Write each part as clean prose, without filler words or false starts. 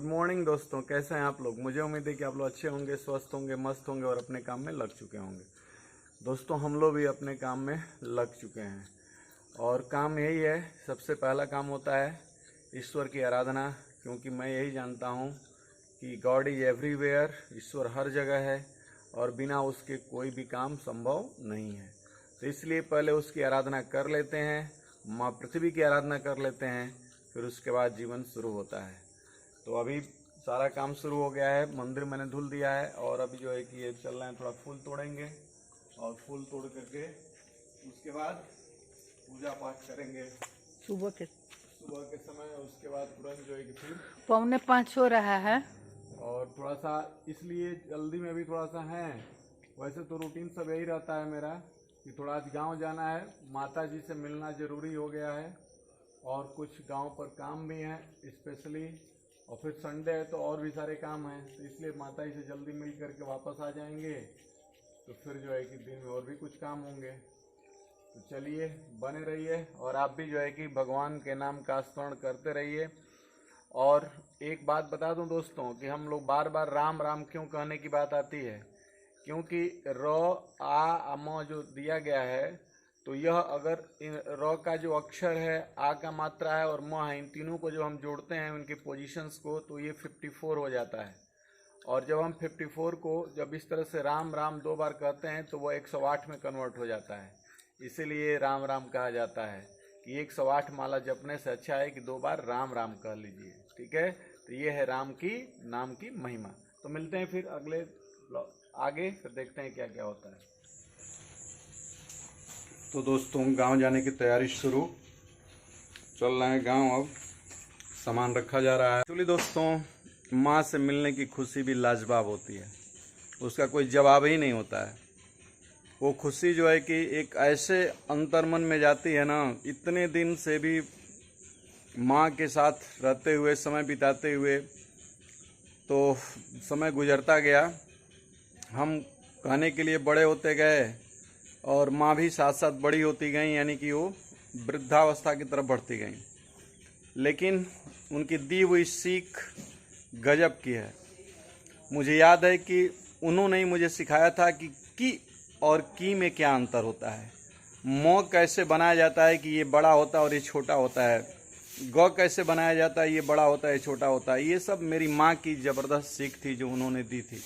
Good morning दोस्तों, कैसे हैं आप लोग। मुझे उम्मीद है कि आप लोग अच्छे होंगे, स्वस्थ होंगे, मस्त होंगे और अपने काम में लग चुके होंगे। दोस्तों हम लोग भी अपने काम में लग चुके हैं और काम यही है, सबसे पहला काम होता है ईश्वर की आराधना, क्योंकि मैं यही जानता हूँ कि गॉड इज एवरीवेयर, ईश्वर हर जगह है और बिना उसके कोई भी काम संभव नहीं है। तो इसलिए पहले उसकी आराधना कर लेते हैं, माँ पृथ्वी की आराधना कर लेते हैं, फिर उसके बाद जीवन शुरू होता है। तो अभी सारा काम शुरू हो गया है, मंदिर मैंने धुल दिया है और अभी जो है कि ये चल रहे हैं, थोड़ा फूल तोड़ेंगे और फूल तोड़ करके उसके बाद पूजा पाठ करेंगे सुबह के समय। उसके बाद तुरंत जो है कि फिर 4:45 हो रहा है और थोड़ा सा इसलिए जल्दी में भी थोड़ा सा है। वैसे तो रूटीन सब यही रहता है मेरा कि थोड़ा आज गाँव जाना है, माता जी से मिलना ज़रूरी हो गया है और कुछ गांव पर काम भी हैं स्पेशली, और फिर संडे है तो और भी सारे काम हैं, तो इसलिए माता जी से जल्दी मिल करके वापस आ जाएंगे। तो फिर जो है कि दिन में और भी कुछ काम होंगे। तो चलिए बने रहिए और आप भी जो है कि भगवान के नाम का स्मरण करते रहिए। और एक बात बता दूं दोस्तों कि हम लोग बार बार राम राम क्यों कहने की बात आती है, क्योंकि र आ म जो दिया गया है, तो यह अगर र का जो अक्षर है, आ का मात्रा है और म है, इन तीनों को जो हम जोड़ते हैं उनके पोजीशंस को, तो ये 54 हो जाता है। और जब हम 54 को जब इस तरह से राम राम 2 बार कहते हैं तो वो 108 में कन्वर्ट हो जाता है। इसीलिए राम राम कहा जाता है कि 108 माला जपने से अच्छा है कि 2 बार राम राम कह लीजिए, ठीक है। तो ये है राम की नाम की महिमा। तो मिलते हैं फिर अगले आगे, फिर देखते हैं क्या क्या होता है। तो दोस्तों गांव जाने की तैयारी शुरू, चल रहे हैं गांव। अब सामान रखा जा रहा है। एक्चुअली दोस्तों माँ से मिलने की खुशी भी लाजवाब होती है, उसका कोई जवाब ही नहीं होता है। वो खुशी जो है कि एक ऐसे अंतर्मन में जाती है ना, इतने दिन से भी माँ के साथ रहते हुए, समय बिताते हुए, तो समय गुजरता गया, हम कहने के लिए बड़े होते गए और माँ भी साथ साथ बड़ी होती गई, यानी कि वो वृद्धावस्था की तरफ बढ़ती गई। लेकिन उनकी दी हुई सीख गजब की है। मुझे याद है कि उन्होंने ही मुझे सिखाया था कि और की में क्या अंतर होता है, म कैसे बनाया जाता है कि ये बड़ा होता है और ये छोटा होता है, ग कैसे बनाया जाता है, ये बड़ा होता है, ये छोटा होता है। ये सब मेरी माँ की ज़बरदस्त सीख थी जो उन्होंने दी थी।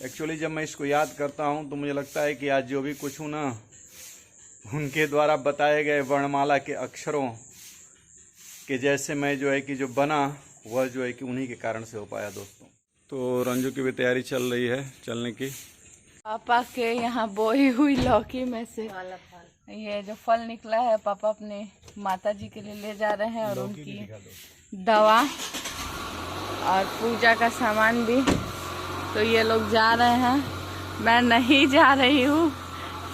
एक्चुअली जब मैं इसको याद करता हूँ तो मुझे लगता है कि आज जो भी कुछ हूँ ना, उनके द्वारा बताए गए वर्णमाला के अक्षरों के जैसे मैं जो है कि जो बना, वह जो है कि उन्हीं के कारण से हो पाया दोस्तों। तो रंजू की भी तैयारी चल रही है चलने की। पापा के यहाँ बोई हुई लौकी में से ये जो फल निकला है, पापा अपने माता जी के लिए ले जा रहे हैं और उनकी दवा और पूजा का सामान भी। तो ये लोग जा रहे हैं, मैं नहीं जा रही हूँ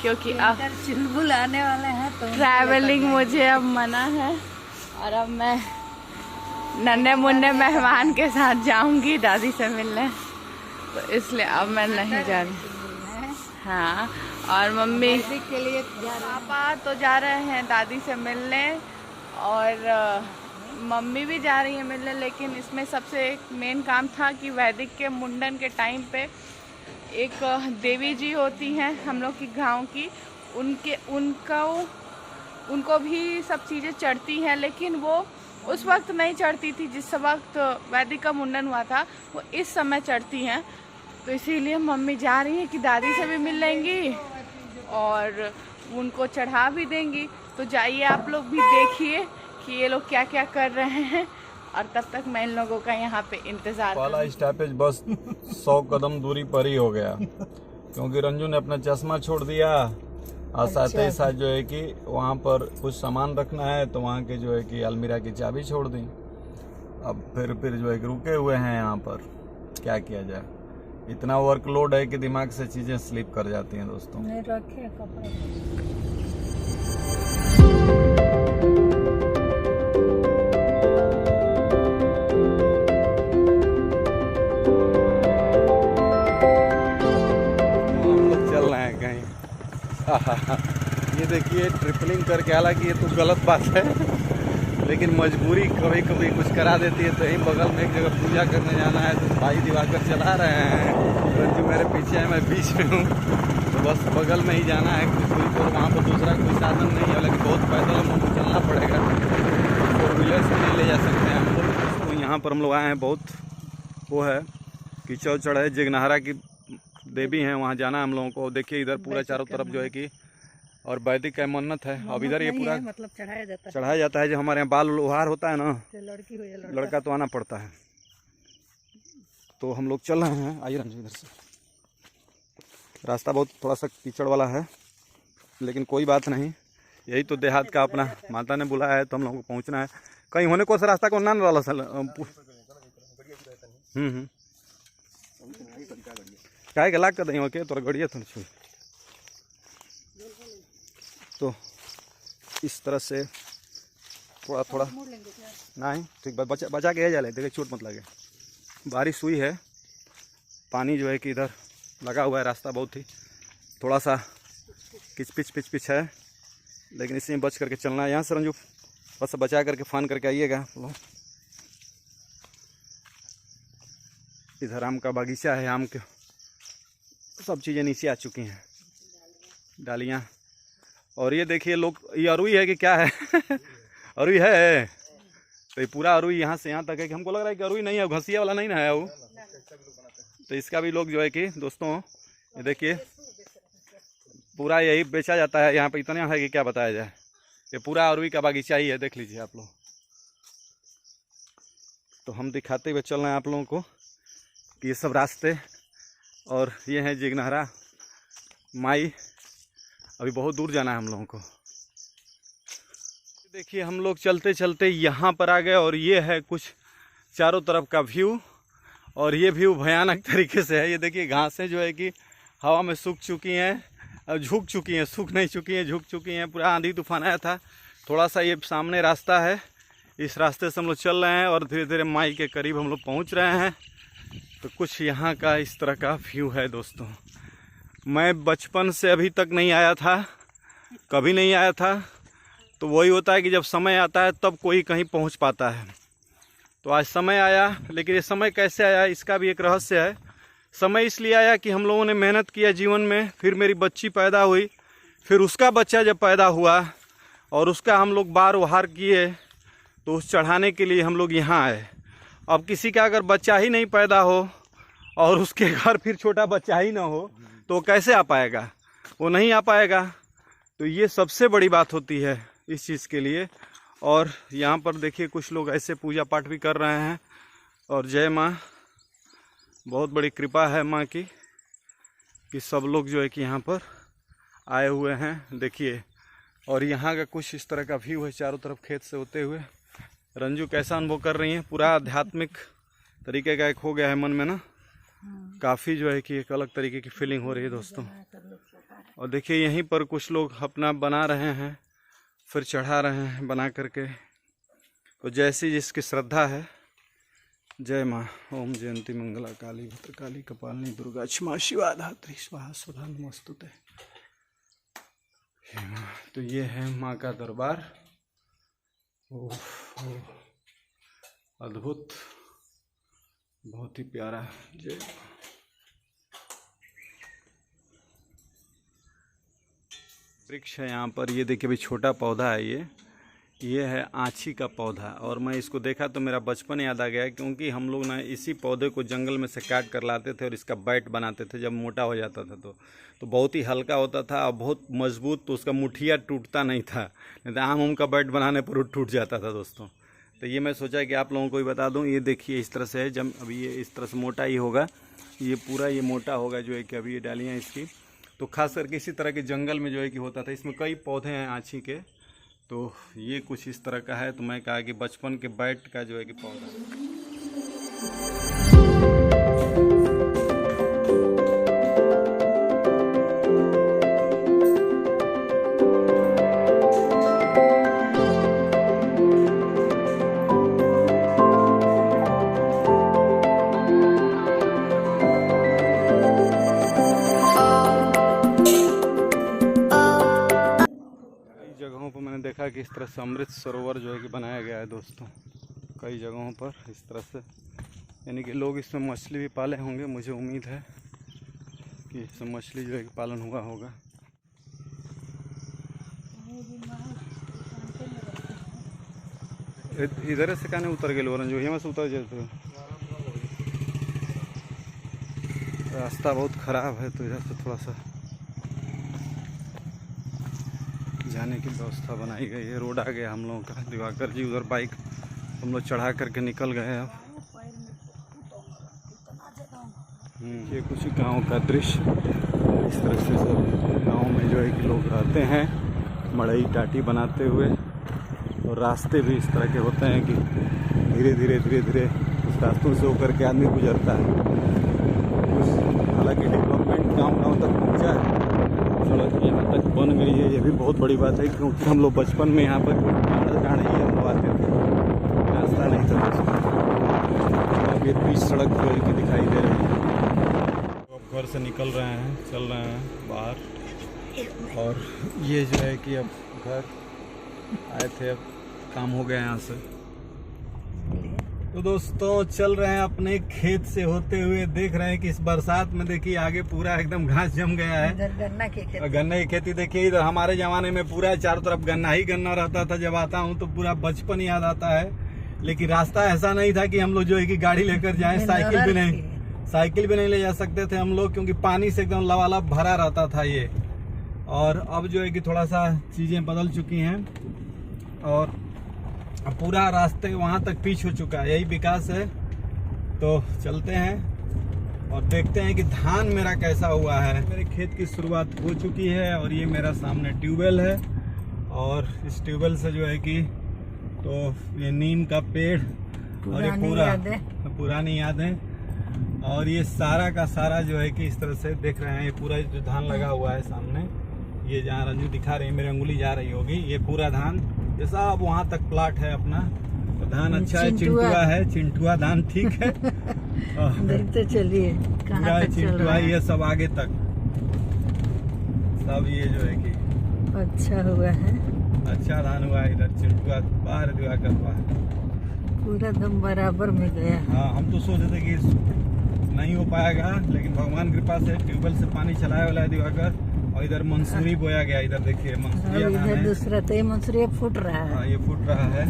क्योंकि अब चुलबुल आने वाले हैं, तो ट्रैवलिंग मुझे अब मना है और अब मैं नन्हे मुन्ने मेहमान के साथ जाऊंगी दादी से मिलने, तो इसलिए अब मैं नहीं जा रही। हाँ, और मम्मी के लिए पापा तो जा रहे हैं दादी से मिलने और मम्मी भी जा रही है मिलने। लेकिन इसमें सबसे एक मेन काम था कि वैदिक के मुंडन के टाइम पे एक देवी जी होती हैं हम लोग की गांव की, उनको भी सब चीज़ें चढ़ती हैं, लेकिन वो उस वक्त नहीं चढ़ती थी जिस वक्त वैदिक का मुंडन हुआ था, वो इस समय चढ़ती हैं। तो इसीलिए मम्मी जा रही है कि दादी से भी मिल लेंगी और उनको चढ़ा भी देंगी। तो जाइए आप लोग भी देखिए कि ये लोग क्या क्या कर रहे हैं और तब तक मैं इन लोगों का यहाँ पे इंतजार। पहला स्टॉपेज बस 100 कदम दूरी पर ही हो गया, क्योंकि रंजू ने अपना चश्मा छोड़ दिया और साथ ही साथ जो है कि वहाँ पर कुछ सामान रखना है, तो वहाँ के जो है कि अलमीरा की चाबी छोड़ दी। अब फिर जो है कि रुके हुए हैं यहाँ पर, क्या किया जाए। इतना वर्कलोड है कि दिमाग से चीजें स्लिप कर जाती हैं दोस्तों। नहीं रखे कपड़े। ये देखिए ट्रिपलिंग करके, हालांकि ये तो गलत बात है लेकिन मजबूरी कभी कभी कुछ करा देती है। तो यहीं बगल में एक जगह पूजा करने जाना है, तो भाई दिवाकर चला रहे हैं, रंजू मेरे पीछे है, मैं बीच में हूँ। तो बस बगल में ही जाना है कुछ दूरी पर, वहाँ पर दूसरा कोई साधन नहीं है, लेकिन बहुत पैदल हमको चलना पड़ेगा, 4 व्हीलर से नहीं ले जा सकते हैं हम लोग। तो यहाँ पर हम लोग आए हैं, बहुत वो है कीचड़ उचड़ है, जगनहरा की देवी हैं, वहाँ जाना है हम लोगों को। देखिए इधर पूरा चारों तरफ जो है कि और वैदिक का मन्नत है। अब इधर ये पूरा मतलब चढ़ाया जाता है, जो हमारे यहाँ बाल लोहार होता है ना, लड़की हो या लड़का तो आना पड़ता है। तो हम लोग चल रहे हैं, आइए रंजू इधर से। रास्ता बहुत थोड़ा सा कीचड़ वाला है, लेकिन कोई बात नहीं, यही तो देहात का अपना, माता ने बुलाया है तो हम लोग को पहुँचना है। कहीं होने को रास्ता को ना वाला सल क्या लाग कर दें ओके तोरा गड़िया तो छू। तो इस तरह से थोड़ा थोड़ा नहीं ठीक बात, बचा के जा ले, देखिए चोट मत लगे। बारिश हुई है, पानी जो है कि इधर लगा हुआ है, रास्ता बहुत ही थोड़ा सा पिच है, लेकिन इसी में बच करके चलना है। यहाँ से रंजू बस बचा करके फान करके आइएगा। इधर आम का बागीचा है, आम के सब चीज़ें नीचे आ चुकी हैं, डालियाँ। और ये देखिए लोग, ये अरुई है कि क्या है अरुई है, तो ये पूरा अरुई यहाँ से यहाँ तक है कि हमको लग रहा है कि अरुई नहीं है, घसिया वाला नहीं ना है वो। तो इसका भी लोग जो है कि दोस्तों ये देखिए पूरा यही बेचा जाता है यहाँ पे, इतना है कि क्या बताया जाए। ये पूरा अरुई का बागीचा ही है, देख लीजिए आप लोग। तो हम दिखाते हुए चल रहे हैं आप लोगों को कि ये सब रास्ते, और ये है जगनहरा माई। अभी बहुत दूर जाना है हम लोगों को। देखिए हम लोग चलते चलते यहाँ पर आ गए, और ये है कुछ चारों तरफ का व्यू, और ये व्यू भयानक तरीके से है। ये देखिए घासें जो है कि हवा में सूख चुकी हैं, झुक चुकी हैं, सूख नहीं चुकी हैं, झुक चुकी हैं। पूरा आंधी तूफान आया था। थोड़ा सा ये सामने रास्ता है, इस रास्ते से हम लोग चल रहे हैं और धीरे धीरे माई के करीब हम लोग पहुँच रहे हैं। तो कुछ यहाँ का इस तरह का व्यू है दोस्तों। मैं बचपन से अभी तक नहीं आया था, कभी नहीं आया था। तो वही होता है कि जब समय आता है तब कोई कहीं पहुँच पाता है। तो आज समय आया, लेकिन ये समय कैसे आया इसका भी एक रहस्य है। समय इसलिए आया कि हम लोगों ने मेहनत किया जीवन में, फिर मेरी बच्ची पैदा हुई, फिर उसका बच्चा जब पैदा हुआ और उसका हम लोग बार वहार किए, तो उस चढ़ाने के लिए हम लोग यहाँ आए। अब किसी का अगर बच्चा ही नहीं पैदा हो और उसके घर फिर छोटा बच्चा ही ना हो, तो वो कैसे आ पाएगा? वो नहीं आ पाएगा। तो ये सबसे बड़ी बात होती है इस चीज़ के लिए। और यहाँ पर देखिए कुछ लोग ऐसे पूजा पाठ भी कर रहे हैं। और जय माँ, बहुत बड़ी कृपा है माँ की कि सब लोग जो है कि यहाँ पर आए हुए हैं। देखिए, और यहाँ का कुछ इस तरह का व्यू है, चारों तरफ खेत से होते हुए। रंजू कैसा अनुभव कर रही हैं? पूरा आध्यात्मिक तरीके का एक हो गया है मन में ना, काफ़ी जो है कि एक अलग तरीके की फीलिंग हो रही है दोस्तों। और देखिए यहीं पर कुछ लोग अपना बना रहे हैं, फिर चढ़ा रहे हैं बना करके। तो जैसी जिसकी श्रद्धा है। जय माँ। ओम जयंती मंगला काली भद्रकाली कपालिनी दुर्गा क्षमा शिवा धात्री स्वाहा स्वधा नमस्तुते। तो ये है माँ का दरबार। ओह अद्भुत, बहुत ही प्यारा। जय वृक्ष है यहाँ पर। ये देखिए भाई छोटा पौधा है, ये है आँची का पौधा। और मैं इसको देखा तो मेरा बचपन याद आ गया, क्योंकि हम लोग ना इसी पौधे को जंगल में से काट कर लाते थे और इसका बैट बनाते थे। जब मोटा हो जाता था तो बहुत ही हल्का होता था और बहुत मजबूत, तो उसका मुठिया टूटता नहीं था। नहीं तो आम का बैट बनाने पर वो टूट जाता था दोस्तों। तो ये मैं सोचा कि आप लोगों को भी बता दूं। ये देखिए इस तरह से है, जब अभी ये इस तरह से मोटा ही होगा, ये पूरा ये मोटा होगा जो है कि अभी ये डालियाँ इसकी। तो खास करके इसी तरह के जंगल में जो है कि होता था। इसमें कई पौधे हैं आँची के, तो ये कुछ इस तरह का है। तो मैं कहा कि बचपन के बैट का जो है कि पौधा। देखा कि इस तरह से अमृत सरोवर जो है कि बनाया गया है दोस्तों, कई जगहों पर इस तरह से, यानी कि लोग इसमें मछली भी पाले होंगे। मुझे उम्मीद है कि इसमें मछली जो है कि पालन हुआ होगा। इधर से कहने उतर गए लोग, जो यहाँ से उतर जाते, रास्ता बहुत ख़राब है तो इधर से थोड़ा सा जाने की व्यवस्था बनाई गई है। रोड आ गया हम लोगों का। दिवाकर जी उधर बाइक हम लोग चढ़ा करके निकल गए। अब ये कुछ गांव का दृश्य इस तरह से सब गांव में जो है कि लोग रहते हैं मड़ई टाटी बनाते हुए, और रास्ते भी इस तरह के होते हैं कि धीरे धीरे उस रास्तों से होकर के आदमी गुजरता है। हालांकि डेवलपमेंट गांव तक पहुंचा है, सड़क यहाँ तक बन गई है, ये भी बहुत बड़ी बात है, क्योंकि हम लोग बचपन में यहाँ पर गाड़ी हम लोग आते थे, रास्ता नहीं था। अब ये बीच सड़क जो है कि दिखाई दे रही है। अब घर से निकल रहे हैं, चल रहे हैं बाहर, और ये जो है कि अब घर आए थे, अब काम हो गया यहाँ से। तो दोस्तों चल रहे हैं अपने खेत से होते हुए, देख रहे हैं कि इस बरसात में देखिए आगे पूरा एकदम घास जम गया है। गन्ना की खेती, गन्ने की खेती देखिए इधर। हमारे जमाने में पूरा चारों तरफ गन्ना ही गन्ना रहता था। जब आता हूँ तो पूरा बचपन याद आता है, लेकिन रास्ता ऐसा नहीं था कि हम लोग जो है कि गाड़ी लेकर जाएं। साइकिल भी नहीं ले जा सकते थे हम लोग, क्योंकि पानी से एकदम लबालब भरा रहता था ये। और अब जो है कि थोड़ा सा चीजें बदल चुकी हैं, और पूरा रास्ते वहाँ तक पिच हो चुका है। यही विकास है। तो चलते हैं और देखते हैं कि धान मेरा कैसा हुआ है। मेरे खेत की शुरुआत हो चुकी है, और ये मेरा सामने ट्यूबवेल है, और इस ट्यूबवेल से जो है कि तो ये नीम का पेड़ और ये पूरा पुरानी यादें, और ये सारा का सारा जो है कि इस तरह से देख रहे हैं। ये पूरा जो धान लगा हुआ है सामने, ये जहाँ रंजू दिखा रही है, मेरी उंगली जा रही होगी, ये पूरा धान ये सब वहाँ तक प्लाट है अपना। तो धान अच्छा है, चिंटुआ है, चिंटुआ धान ठीक है। तो चलिए पूरा चिंटुआ ये सब आगे तक सब ये जो है कि अच्छा हुआ है, अच्छा धान हुआ है। इधर चिंटुआ बाहर दिवाकर हुआ है, पूरा दम बराबर में गया। हाँ, हम तो सोचे थे कि नहीं हो पाएगा, लेकिन भगवान कृपा से ट्यूबवेल से पानी चलाया वाला है दिवाकर। और इधर मंसूरी बोया गया, इधर देखिए मंसूरी, इधर दूसरा तो ये मंसूरी फूट रहा है। हाँ, ये फूट रहा है।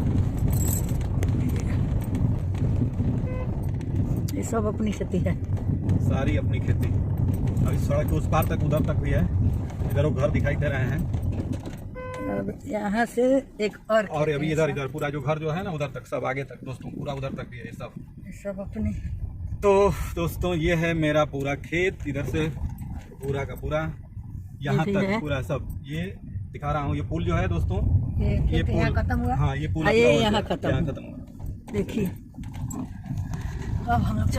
ये सब अपनी खेती है, सारी अपनी खेती। अभी सड़क के उस पार तक उधर तक भी है। इधर वो घर दिखाई दे रहे हैं, और यहाँ से एक और अभी इधर पूरा जो घर जो है ना उधर तक, सब आगे तक दोस्तों, पूरा उधर तक भी है। ये सब अपनी। तो दोस्तों ये है मेरा पूरा खेत, इधर से पूरा का पूरा यहाँ तक पूरा सब ये दिखा रहा हूँ। ये पुल जो है दोस्तों, ये पुल खत्म हुआ। हाँ, ये पुल यहाँ खत्म हुआ। देखिए। अब हम